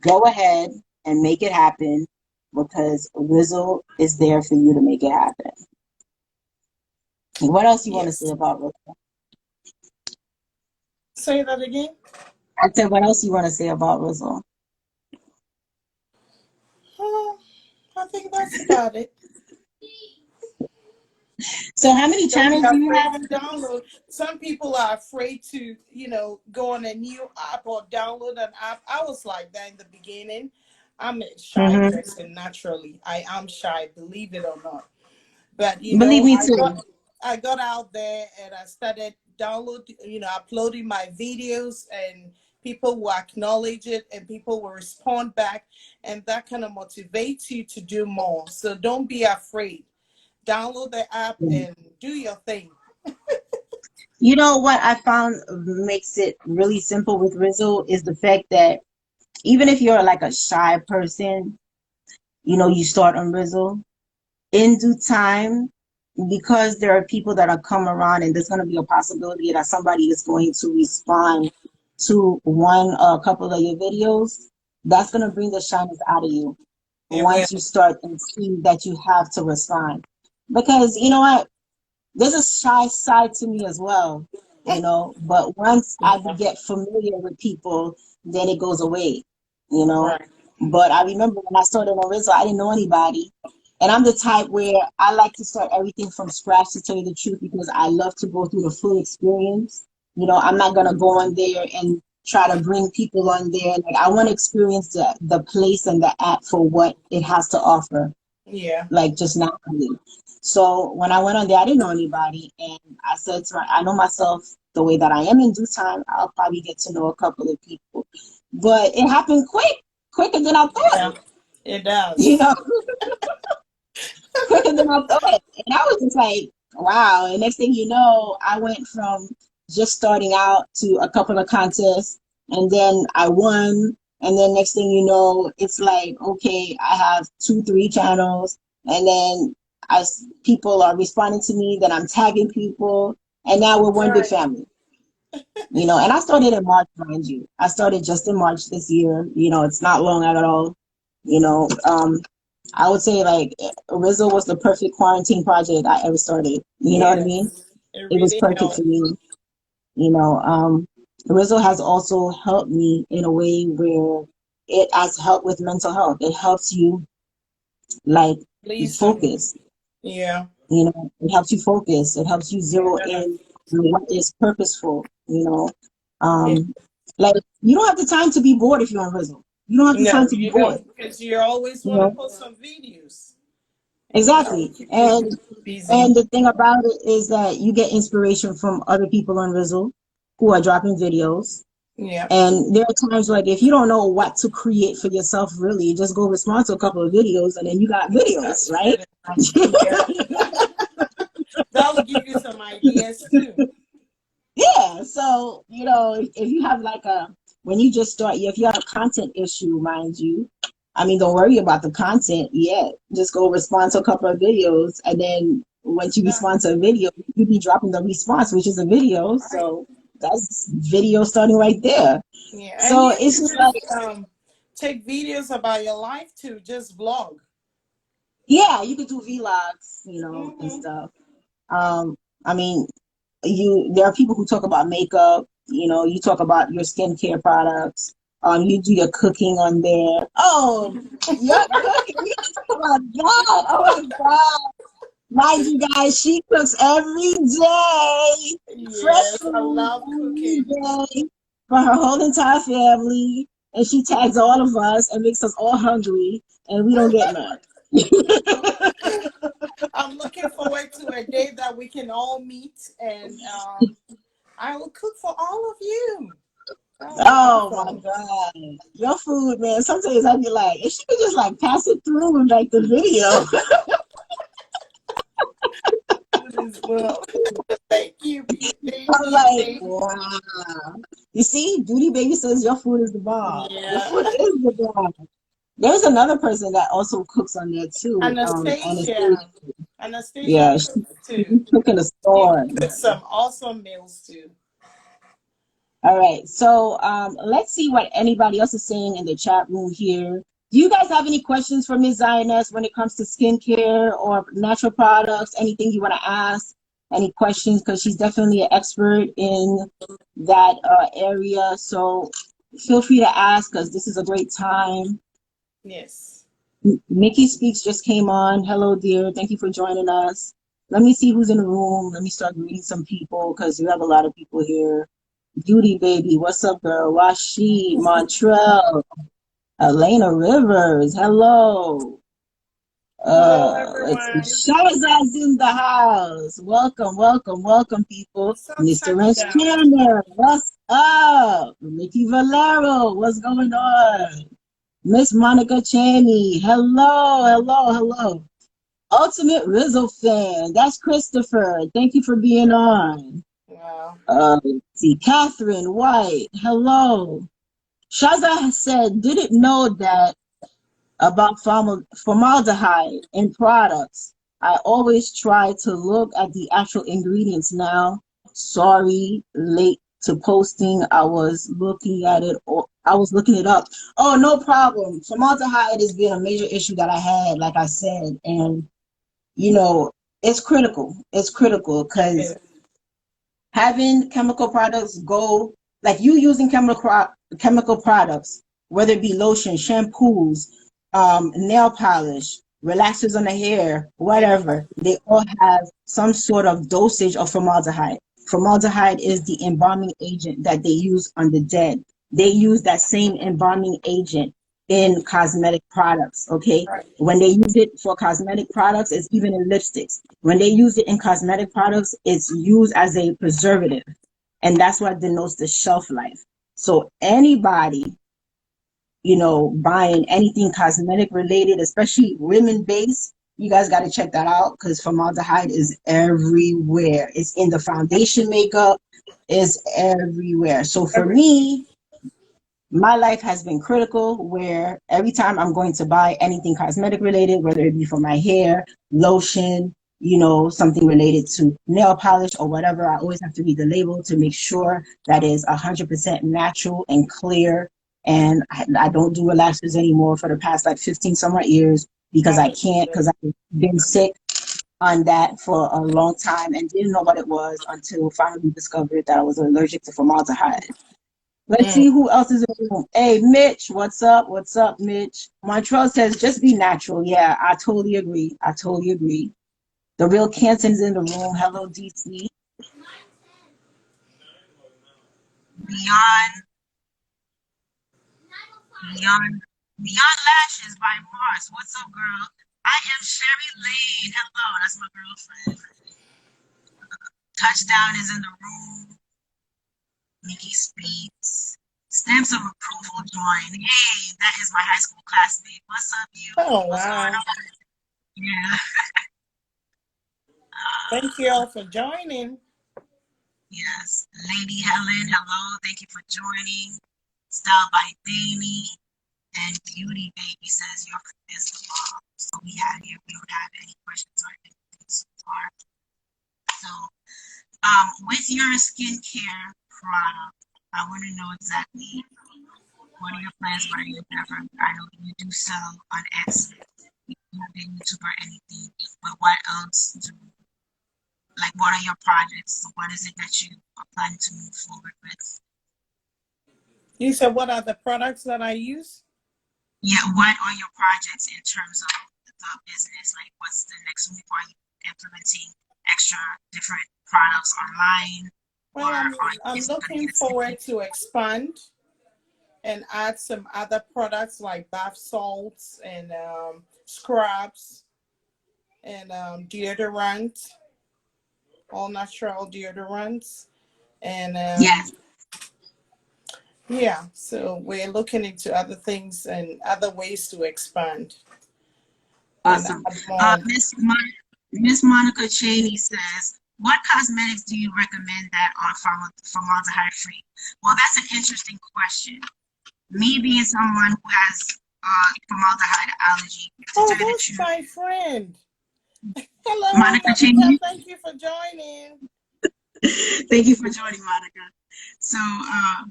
A: go ahead and make it happen because Rizzle is there for you to make it happen. What else you want to say
B: Yes.
A: about Rizzle?
B: Say that again.
A: I said, what else you want to say about Rizzle?
B: Oh, I think that's about it.
A: So how many
B: Don't be
A: channels do you
B: afraid
A: have?
B: to download. Some people are afraid to, go on a new app or download an app. I was like that in the beginning. I'm a shy
A: Mm-hmm.
B: person naturally. I am shy, believe it or not. But
A: Believe me too.
B: I got out there and I started uploading my videos, and people will acknowledge it and people will respond back, and that kind of motivates you to do more. So don't be afraid. Download the app and do your thing.
A: You know what I found makes it really simple with Rizzle is the fact that even if you're like a shy person, you start on Rizzle in due time, because there are people that are come around and there's going to be a possibility that somebody is going to respond to one or a couple of your videos. That's going to bring the shyness out of you
B: It will.
A: once you start and see that you have to respond. Because you know what? There's a shy side to me as well, but once I
B: Yeah.
A: get familiar with people, then it goes away.
B: Right.
A: But I remember when I started on Rizzle, I didn't know anybody. And I'm the type where I like to start everything from scratch, to tell you the truth, because I love to go through the full experience. I'm not going to go on there and try to bring people on there. Like, I want to experience the place and the app for what it has to offer,
B: Yeah.
A: like just naturally. So when I went on there, I didn't know anybody, and I said I know myself the way that I am. In due time, I'll probably get to know a couple of people, but it happened quicker than I thought.
B: Yeah. It
A: You
B: does.
A: know, quicker than I thought, and I was just like, wow. And next thing you know, I went from just starting out to a couple of contests, and then I won. And then next thing you know, it's like, okay, I have 2, 3 channels, and then as people are responding to me, then I'm tagging people, and now we're one big
B: Right.
A: family. And I started in March, mind you. I started just in March this year. It's not long at all. You know, um, I would say like Rizzle was the perfect quarantine project I ever started. You know what I mean?
B: Yes. It
A: It was
B: really
A: perfect for
B: helped.
A: me. You know, um, Rizzle has also helped me in a way where it has helped with mental health. It helps you like
B: Listen.
A: focus.
B: Yeah.
A: You know, it helps you focus. It helps you zero
B: Yeah.
A: in on what is purposeful. You know,
B: Yeah.
A: um, like you don't have the time to be bored if you're on Rizzle. You don't have the time
B: No,
A: to be
B: you
A: bored.
B: don't, because you always
A: You
B: want to
A: know,
B: post some videos, and that will
A: exactly.
B: keep you
A: And
B: busy.
A: the thing about it is that you get inspiration from other people on Rizzle who are dropping videos.
B: Yeah.
A: And there are times like if you don't know what to create for yourself, really, just go respond to a couple of videos and then you got videos,
B: That's
A: right?
B: it. Yeah. That'll give you some ideas too.
A: Yeah. So, you know, if you have like when you just start, if you have a content issue, mind you, I mean, don't worry about the content yet. Just go respond to a couple of videos. And then once you
B: Yeah.
A: respond to a video, you be dropping the response, which is a video.
B: Right.
A: So that's video starting right there.
B: Yeah, and
A: So
B: you
A: it's
B: can
A: just like,
B: just take videos about your life too. Just vlog.
A: yeah, you could do vlogs, you know, and
B: Mm-hmm.
A: stuff. Um, I mean, there are people who talk about makeup, you know, you talk about your skincare products, you do your cooking on there. Oh, your cooking, we gotta talk about that. Oh my God. Mind you guys, she cooks every day, fresh
B: Yes, I
A: food
B: love
A: every
B: cooking.
A: day for her whole entire family. And she tags all of us and makes us all hungry, and we don't get none.
B: I'm looking forward to a day that we can all meet, and I will cook for all of you. That'll be
A: Oh my
B: awesome.
A: God. Your food, man. Sometimes I'd be like, if she could just like pass it through and like the video.
B: Food as well. Thank you. Thank
A: I'm
B: you.
A: like,
B: Thank you.
A: wow. You see, Duty Baby says your food is the bomb. Your
B: Yeah.
A: food is the bomb. There's another person that also cooks on there too. Anastasia.
B: Anastasia. Anastasia
A: Yeah,
B: cooks too.
A: she's cooking a
B: She
A: store.
B: cooks some awesome meals too.
A: All right. So let's see what anybody else is saying in the chat room here. Do you guys have any questions for Ms. Zionness when it comes to skincare or natural products? Anything you want to ask? Any questions? Because she's definitely an expert in that area. So feel free to ask because this is a great time.
B: Yes.
A: Mickey Speaks just came on. Hello, dear. Thank you for joining us. Let me see who's in the room. Let me start greeting some people because we have a lot of people here. Beauty Baby, what's up, girl? Washi, Montreal, Elena Rivers, hello.
B: Hello,
A: Let's see.
B: everyone.
A: Shazaz's in the house. Welcome, welcome, welcome, people.
B: What's up,
A: Mr.
B: Shasha?
A: Chandler, what's up? Mickey Valero, what's going on? Miss Monica Chaney, hello, hello, hello. Ultimate Rizzle fan, that's Christopher. Thank you for being on.
B: Wow.
A: Let's see, Catherine White, hello. Shaza has said, didn't know that about formaldehyde in products. I always try to look at the actual ingredients now. Sorry, late to posting. I was looking it up. Oh, no problem. Formaldehyde has been a major issue that I had, like I said, and you know, it's critical. It's critical because
B: Yeah.
A: having chemical products go like you using chemical products, whether it be lotion, shampoos, nail polish, relaxers on the hair,
B: Yeah.
A: whatever, they all have some sort of dosage of formaldehyde. Formaldehyde is the embalming agent that they use on the dead. They use that same embalming agent in cosmetic products, okay?
B: Right.
A: When they use it for cosmetic products, it's even in lipsticks. When they use it in cosmetic products, it's used as a preservative. And that's what denotes the shelf life. So anybody, you know, buying anything cosmetic related, especially women based, you guys got to check that out because formaldehyde is everywhere. It's in the foundation makeup, is everywhere. So for
B: Every,
A: me, my life has been critical where every time I'm going to buy anything cosmetic related, whether it be for my hair, lotion, you know, something related to nail polish or whatever, I always have to read the label to make sure that is 100% natural and clear. And I don't do relaxers anymore for the past like 15 some odd years because I can't, because I've been sick on that for a long time and didn't know what it was until finally discovered that I was allergic to formaldehyde. Let's see who else is in the room. Hey, Mitch, what's up? What's up, Mitch? Montreal says, just be natural. Yeah, I totally agree. I totally agree. The real Canton's in the room. Hello, DC. Beyond, Beyond Lashes by Mars. What's up, girl? I am Sherry Lane. Hello, that's my girlfriend. Touchdown is in the room. Nikki Speaks. Stamps of approval join. Hey, that is my high school classmate. What's up, you?
B: Oh,
A: What's going
B: wow.
A: on? Yeah.
B: Thank you all for joining.
A: Yes. Lady Helen, hello. Thank you for joining. Style by Danny. And Beauty Baby says your is the mom. So we don't have any questions or anything so far. So with your skincare product, I want to know exactly what are your plans, what are your whatever. I know you do sell on Etsy. You have a YouTube or anything, but what else what are your projects? What is it that you are planning to move forward with?
B: You said, what are the products that I use?
A: Yeah, what are your projects in terms of the business? Like, what's the next move? Are you implementing extra different products online?
B: Well, I'm looking forward to expand and add some other products like bath salts and scrubs and deodorant, all natural deodorants. And
A: Yes,
B: yeah, so we're looking into other things and other ways to expand and
A: awesome.
B: add more.
A: Miss Monica Cheney says, "What cosmetics do you recommend that are formaldehyde free?" Well, that's an interesting question. Me being someone who has formaldehyde allergy, to
B: Oh,
A: tell you the
B: that's
A: truth,
B: my friend. Hello,
A: Monica
B: Monica.
A: Cheney.
B: Thank you for joining.
A: Thank you for joining, Monica. So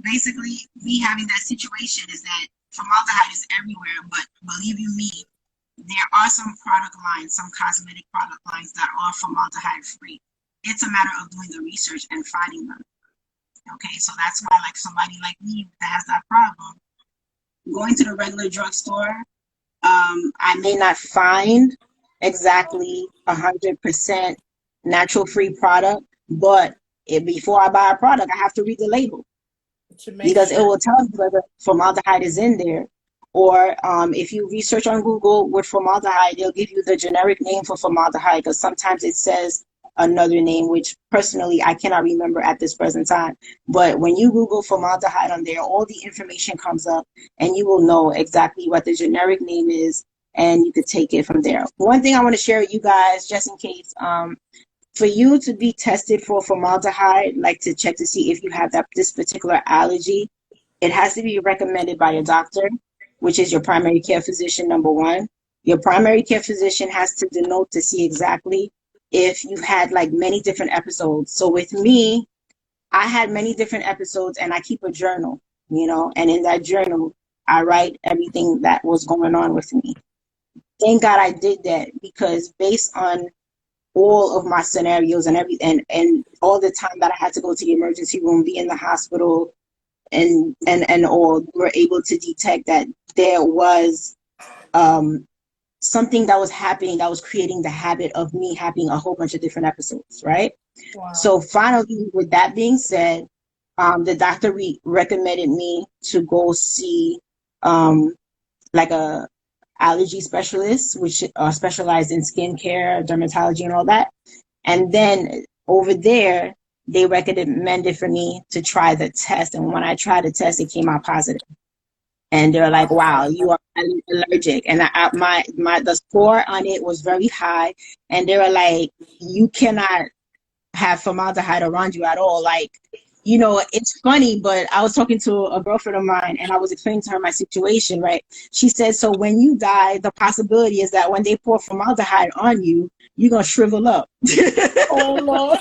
A: basically, me having that situation is that formaldehyde is everywhere, but believe you me, there are some product lines, some cosmetic product lines that are formaldehyde free. It's a matter of doing the research and finding them. Okay, so that's why, like somebody like me that has that problem, going to the regular drugstore, I may not find exactly 100% natural free product, but before I buy a product, I have to read the label
B: To make
A: because it
B: sure.
A: will tell you whether formaldehyde is in there. Or if you research on Google with formaldehyde, they'll give you the generic name for formaldehyde because sometimes it says another name, which personally I cannot remember at this present time. But when you Google formaldehyde on there, all the information comes up and you will know exactly what the generic name is and you could take it from there. One thing I want to share with you guys, just in case, for you to be tested for formaldehyde, like to check to see if you have this particular allergy, it has to be recommended by a doctor, which is your primary care physician, number one. Your primary care physician has to denote to see exactly if you've had like many different episodes. So with me, I had many different episodes and I keep a journal, and in that journal, I write everything that was going on with me. Thank God I did that because based on all of my scenarios and and all the time that I had to go to the emergency room, be in the hospital, and all, we were able to detect that there was something that was happening that was creating the habit of me having a whole bunch of different episodes, right?
B: Wow.
A: So finally, with that being said, the doctor recommended me to go see like a allergy specialist, which specialized in skincare, dermatology, and all that. And then over there, they recommended for me to try the test. And when I tried the test, it came out positive. And they're like, "Wow, you are allergic." And the score on it was very high. And they were like, "You cannot have formaldehyde around you at all." Like, it's funny, but I was talking to a girlfriend of mine and I was explaining to her my situation, right? She said, "So when you die, the possibility is that when they pour formaldehyde on you, you're going to shrivel up."
B: Oh, Lord.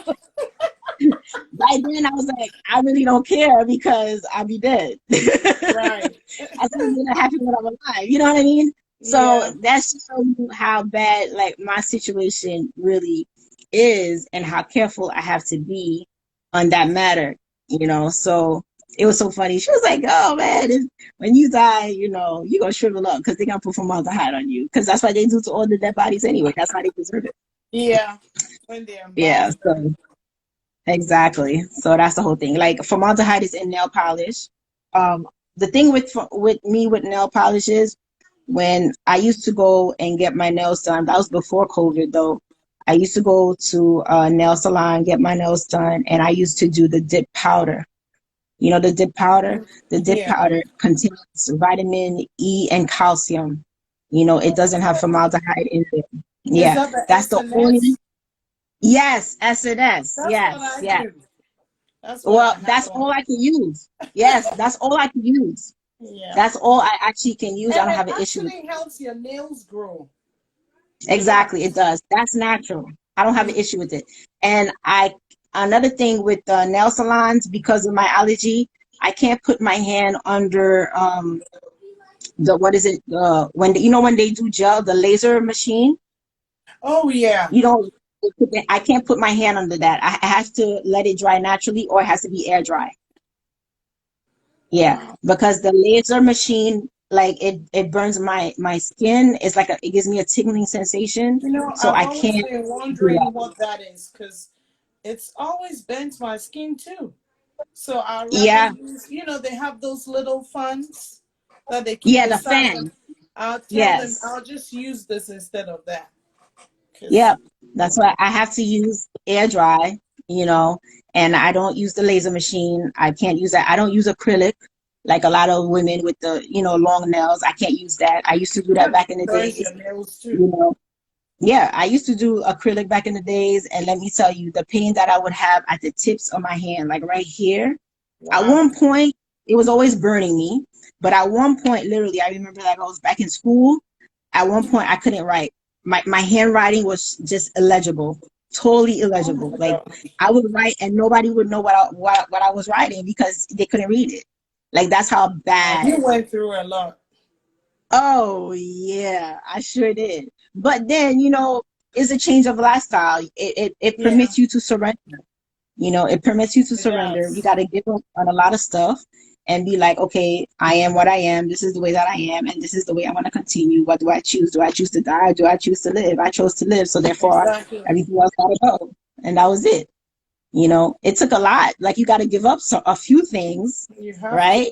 A: By then, I was like, I really don't care because I'll be dead.
B: Right.
A: That's what's going to happen when I'm alive. You know what I mean?
B: Yeah.
A: So that's just how bad, like, my situation really is and how careful I have to be on that matter. So It was so funny. She was like, "Oh man, when you die, you know, you're gonna shrivel up because they're gonna put formaldehyde on you because that's what they do to all the dead bodies anyway. That's how they preserve it."
B: Yeah, when they
A: Yeah,
B: embalm them.
A: so exactly. So that's the whole thing. Like formaldehyde is in nail polish. Um, the thing with me with nail polish is when I used to go and get my nails done. That was before COVID though. I used to go to a nail salon, get my nails done, and I used to do the dip powder. You know, the dip powder? The dip
B: Yeah.
A: powder contains vitamin E and calcium. You know, it doesn't have formaldehyde in it.
B: Is
A: Yeah,
B: that the
A: that's the only.
B: SNS?
A: Yes, SNS.
B: That's what
A: Yes,
B: I
A: yes.
B: do. That's what I
A: Well,
B: have
A: that's
B: on.
A: all I can use. Yes, that's all I can use.
B: Yeah.
A: That's all I actually can use. I
B: And
A: don't
B: it
A: have an issue with
B: actually helps your nails grow.
A: it.
B: It
A: Exactly, it
B: does.
A: does. That's natural. I don't have an issue with it. And another thing with nail salons, because of my allergy, I can't put my hand under the what is it when you know when they do gel, the laser machine,
B: Oh yeah.
A: you know, I can't put my hand under that. I have to let it dry naturally, or it has to be air dry. Yeah,
B: Wow.
A: because the laser machine, like it burns my skin. It's like it gives me a tingling sensation,
B: You know,
A: so
B: I've
A: I
B: always
A: can't
B: been
A: do that.
B: wondering what that is because it's always bent my skin too. So I'd rather
A: Yeah,
B: use, they have those little funds that they keep
A: yeah, the
B: inside of them.
A: fan.
B: I'll tell them
A: Yes.
B: I'll just use this instead of that. Because
A: Yep. That's why I have to use air dry, you know, and I don't use the laser machine. I can't use that. I don't use acrylic like a lot of women with the, long nails. I can't use that. I used to do that back in the
B: burns
A: days,
B: your nails too.
A: you know. Yeah, I used to do acrylic back in the days, and let me tell you, the pain that I would have at the tips of my hand, like right here, at
B: Wow.
A: one point, it was always burning me. But at one point, literally, I remember like I was back in school. At one point, I couldn't write. My handwriting was just illegible, totally
B: Oh
A: illegible.
B: my
A: Like
B: God.
A: I would write, and nobody would know what I was writing because they couldn't read it. Like that's how
B: You
A: bad.
B: went through a lot.
A: Oh yeah, I sure did. But then, it's a change of lifestyle. It
B: Yeah,
A: permits you to surrender. It permits you to
B: it
A: surrender. You
B: does.
A: got to give up on a lot of stuff and be like, okay, I am what I am. This is the way that I am, and this is the way I want to continue. What do I choose? Do I choose to die? Do I choose to live? I chose to live, so therefore
B: Exactly.
A: everything else got to go. And that was it. It took a lot. Like you got to give up a few things,
B: You have to.
A: right?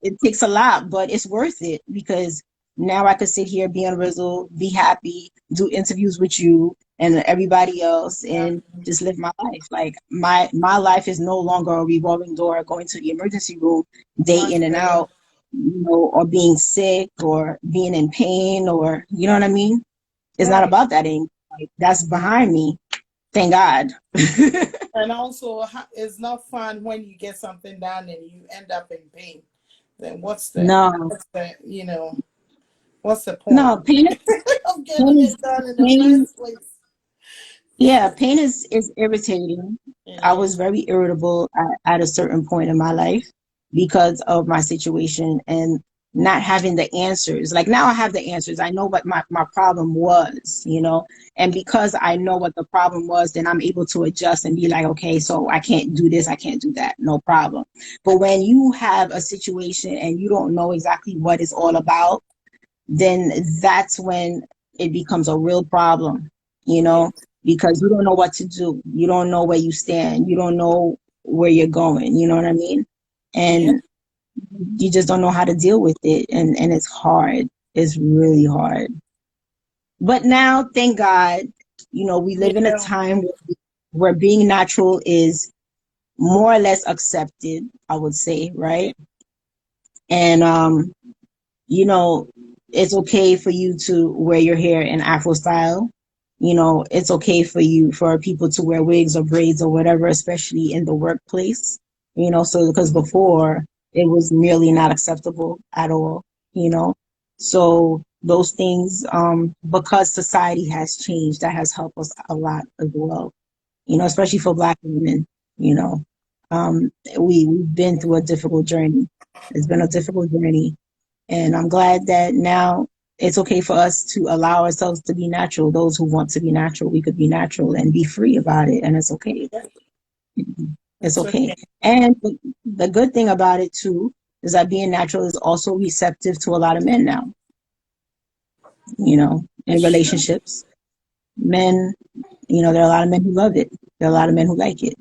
A: It takes a lot, but it's worth it because now I could sit here, be on Rizzle, be happy, do interviews with you and everybody else, and
B: Exactly.
A: just live my life. Like my life is no longer a revolving door, going to the emergency room day in
B: Much
A: and
B: better.
A: out, or being sick or being in pain, or you know what I mean. It's not
B: Right.
A: about that anymore. Like that's behind me. Thank God.
B: And also, it's not fun when you get something done and you end up in pain. Then
A: No,
B: what's the point
A: no, pain
B: of
A: pain
B: getting
A: is
B: it done in the
A: pain.
B: first place?
A: Yeah, pain is irritating.
B: It
A: I was
B: is.
A: very irritable at a certain point in my life because of my situation and not having the answers. Like now I have the answers. I know what my problem was. And because I know what the problem was, then I'm able to adjust and be like, okay, so I can't do this, I can't do that, no problem. But when you have a situation and you don't know exactly what it's all about, then that's when it becomes a real problem, you
B: Yeah.
A: know, because you don't know what to do. You don't know where you stand. You don't know where you're going. You know what I mean?
B: Yeah.
A: And you just don't know how to deal with it. And it's hard. It's really hard. But now, thank God, we live in a
B: Yeah.
A: time where being natural is more or less accepted, I would say,
B: Yeah.
A: right? And you know, it's okay for you to wear your hair in Afro style. It's okay for people to wear wigs or braids or whatever, especially in the workplace. So because before it was merely not acceptable at all, you know. So those things, because society has changed, that has helped us a lot as well. Especially for Black women, you know. We've been through a difficult journey. It's been a difficult journey, and I'm glad that now it's okay for us to allow ourselves to be natural. Those who want to be natural, we could be natural and be free about it, and it's okay. It's
B: It's
A: okay.
B: okay.
A: And the good thing about it too is that being natural is also receptive to a lot of men now, in
B: It's true.
A: relationships. Men, there are a lot of men who love it. There are a lot of men who like it,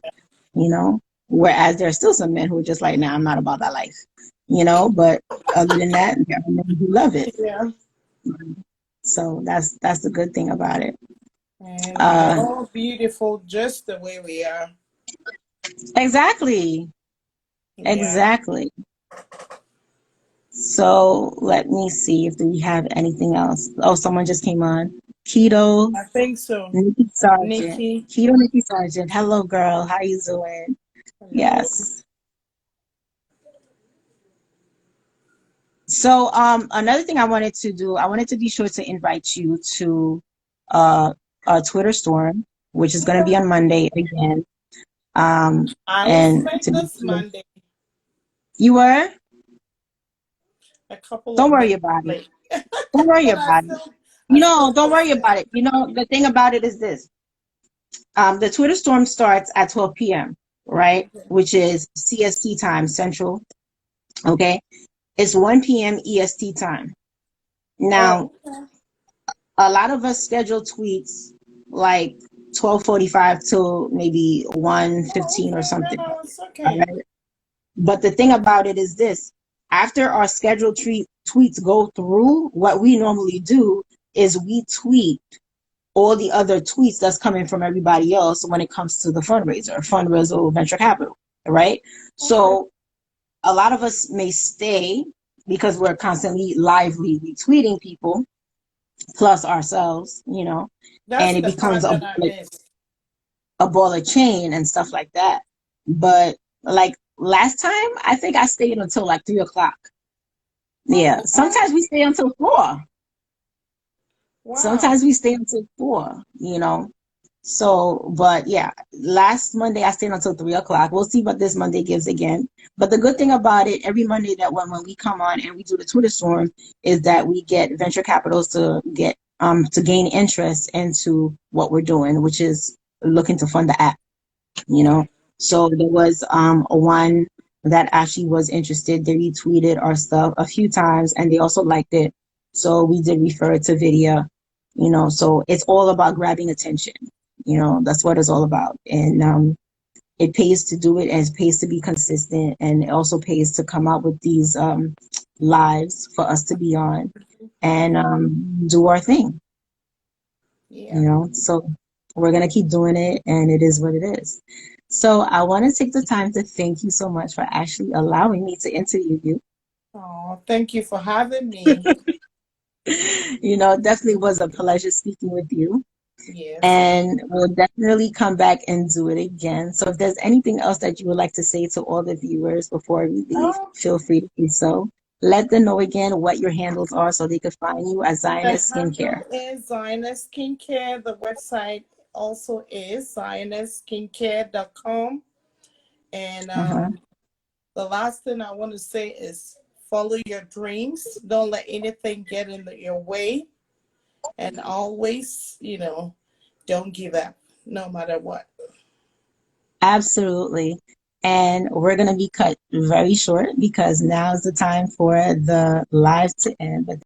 A: you know, whereas there are still some men who are just like, nah, I'm not about that life, but other than that, there are men who love it.
B: Yeah.
A: So that's the good thing about it.
B: And we are
A: Uh,
B: all beautiful just the way we are.
A: exactly.
B: Yeah.
A: Exactly. So let me see if we have anything else. Oh, someone just came on. Keto,
B: I think so.
A: Nikki Sargent.
B: Nikki.
A: Keto, Nikki Sargent. Hello, girl. How you doing?
B: Hello.
A: Yes. So, another thing I wanted to do, I wanted to be sure to invite you to a Twitter storm, which is going to be
B: Okay.
A: on Monday again.
B: I was
A: And
B: meant
A: to be
B: this
A: sure,
B: Monday,
A: you were.
B: a couple
A: Don't
B: of
A: worry
B: minutes
A: about it.
B: late.
A: Don't worry
B: But
A: about it.
B: I still
A: Don't worry
B: posted.
A: about it. The thing about it is this. The Twitter storm starts at 12 p.m., right?
B: Okay.
A: Which is CST time, Central. Okay. It's 1 p.m. EST time. Now,
B: Oh, okay.
A: a lot of us schedule tweets like 12:45 till maybe
B: Oh,
A: 1:15 or
B: okay.
A: something.
B: No, it's
A: All
B: okay.
A: right. But the thing about it is this. After our scheduled tweets go through, what we normally do is we tweet all the other tweets that's coming from everybody else when it comes to the fundraiser, venture capital, right?
B: Okay.
A: So a lot of us may stay because we're constantly lively retweeting people plus ourselves,
B: That's
A: and it
B: the
A: becomes
B: part that I missed.
A: a ball of chain and stuff like that. But like last time, I think I stayed until like 3 o'clock. Yeah,
B: Oh, okay.
A: sometimes we stay until 4.
B: Wow.
A: Sometimes we stay until 4. So, but yeah, last Monday I stayed until 3 o'clock. We'll see what this Monday gives again. But the good thing about it, every Monday that when we come on and we do the Twitter storm, is that we get venture capitals to gain interest into what we're doing, which is looking to fund the app. you know.
B: Okay.
A: So there was one that actually was interested. They retweeted our stuff a few times and they also liked it. So we did refer it to video. So it's all about grabbing attention. That's what it's all about. And it pays to do it and it pays to be consistent and it also pays to come out with these lives for us to be on and do our thing.
B: Yeah.
A: So we're going to keep doing it and it is what it is. So I want to take the time to thank you so much for actually allowing me to interview you.
B: Oh, thank you for having me.
A: It definitely was a pleasure speaking with you.
B: Yes.
A: And we'll definitely come back and do it again. So if there's anything else that you would like to say to all the viewers before we leave,
B: Oh,
A: feel free to do so. Let them know again what your handles are so they could find you at
B: the
A: Zionness Skincare.
B: handle is Zionness Skincare. The website also is zionnessskincare.com. And
A: Uh-huh.
B: the last thing I want to say is follow your dreams. Don't let anything get in your way. And always, don't give up no matter what.
A: Absolutely. And we're going to be cut very short because now is the time for the live to end. But